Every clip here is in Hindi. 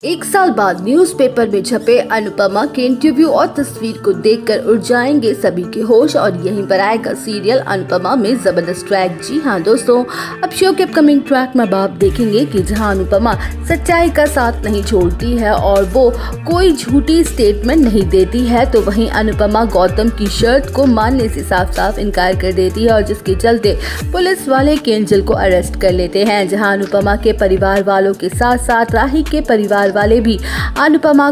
एक साल बाद न्यूज़पेपर में छपे अनुपमा के इंटरव्यू और तस्वीर को देखकर उड़ जाएंगे सभी के होश और यहीं पर आएगा सीरियल अनुपमा में जबरदस्त ट्रैक। जी हाँ दोस्तों, अब शो के अपकमिंग ट्रैक में आप देखेंगे कि जहां अनुपमा सच्चाई का साथ नहीं छोड़ती है और वो कोई झूठी स्टेटमेंट नहीं देती है, तो वहीं अनुपमा गौतम की शर्त को मानने से साफ साफ इनकार कर देती है और जिसके चलते पुलिस वाले केंजल को अरेस्ट कर लेते हैं। जहाँ अनुपमा के परिवार वालों के साथ साथ राही के परिवार वाले भी अनुपमा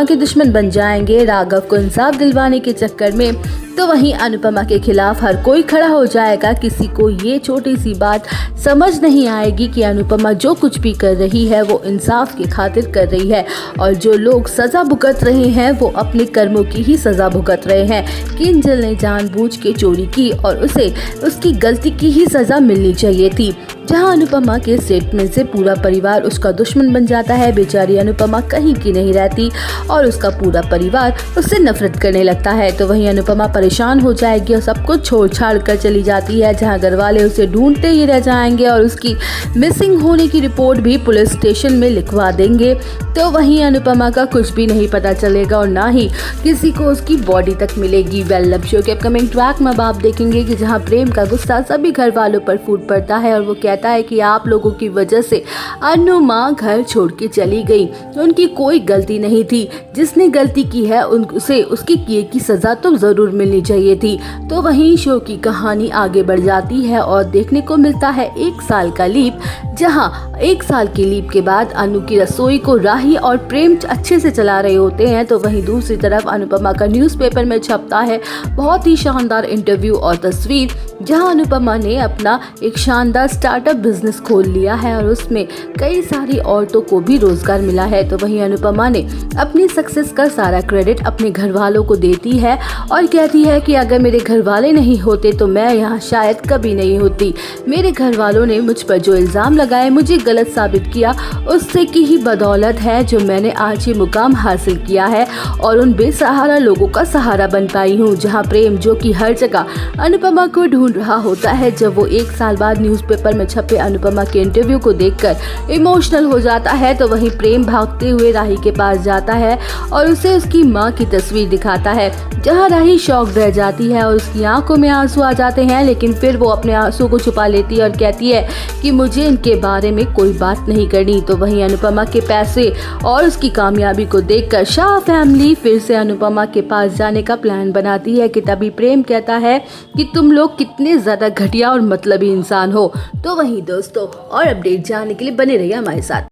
के दुश्मन बन जाएंगे राघव को इंसाफ दिलवाने के चक्कर में। तो वहीं अनुपमा के खिलाफ हर कोई खड़ा हो जाएगा। किसी को ये छोटी सी बात समझ नहीं आएगी कि अनुपमा जो कुछ भी कर रही है वो इंसाफ की खातिर कर रही है और जो लोग सजा भुगत रहे हैं वो अपने कर्मों की ही सजा भुगत रहे हैं। केंजल ने जानबूझ के चोरी की और उसे उसकी गलती की ही सजा मिलनी चाहिए थी। जहां अनुपमा के स्टेटमेंट से पूरा परिवार उसका दुश्मन बन जाता है। बेचारी अनुपमा कहीं की नहीं रहती और उसका पूरा परिवार उससे नफरत करने लगता है। तो वहीं अनुपमा परेशान हो जाएगी और सब कुछ छोड़ छाड़ कर चली जाती है। जहां घर वाले उसे ढूंढते ही रह जाएंगे और उसकी मिसिंग होने की रिपोर्ट भी पुलिस स्टेशन में लिखवा देंगे। तो वहीं अनुपमा का कुछ भी नहीं पता चलेगा और ना ही किसी को उसकी बॉडी तक मिलेगी। वेल, शो के अपकमिंग ट्रैक में आप देखेंगे कि जहां प्रेम का गुस्सा सभी घर वालों पर फूट पड़ता है और वो कहता है कि आप लोगों की वजह से अनुमा घर छोड़ के चली गई, उनकी कोई गलती नहीं थी, जिसने गलती की है उसे उसकी किए की सजा तो जरूर मिलनी चाहिए थी। तो वहीं शो की कहानी आगे बढ़ जाती है और देखने को मिलता है 1 साल का लीप, जहां 1 साल की लीप के बाद अनु की रसोई को राही और प्रेम अच्छे से चला रहे होते हैं। तो वहीं दूसरी तरफ अनुपमा का न्यूज़पेपर में छपता है बहुत ही शानदार इंटरव्यू और तस्वीर, जहां अनुपमा ने अपना एक शानदार स्टार्टअप बिजनेस खोल लिया है और उसमें कई सारी औरतों को भी रोजगार मिला है। तो वहीं अनुपमा ने अपनी सक्सेस का सारा क्रेडिट अपने घर वालों को देती है और कहती है कि अगर मेरे घर वाले नहीं होते तो मैं यहाँ शायद कभी नहीं होती। मेरे घर वालों ने मुझ पर जो इल्जाम लगाए, मुझे गलत साबित किया, उससे की ही बदौलत है जो मैंने आज ये मुकाम हासिल किया है और उन बेसहारा लोगों का सहारा बन पाई हूँ। जहाँ प्रेम जो कि हर जगह अनुपमा को ढूंढ रहा होता है, जब वो 1 साल बाद न्यूज़पेपर में छपे अनुपमा के इंटरव्यू को देखकर इमोशनल हो जाता है। तो वहीं प्रेम भागते हुए राही के पास जाता है और उसे उसकी मां की तस्वीर दिखाता है, जहां राही शॉक रह जाती है और उसकी आंखों में आंसू आ जाते हैं, लेकिन फिर वो अपने आंसू को छुपा लेती है और कहती है कि मुझे इनके बारे में कोई बात नहीं करनी। तो वहीं अनुपमा के पैसे और उसकी कामयाबी को देखकर शाह फैमिली फिर से अनुपमा के पास जाने का प्लान बनाती है कि तभी प्रेम कहता है कि तुम लोग कितने ज्यादा घटिया और मतलबी इंसान हो। तो वहीं दोस्तों, और अपडेट जानने के लिए बने रहिए हमारे साथ।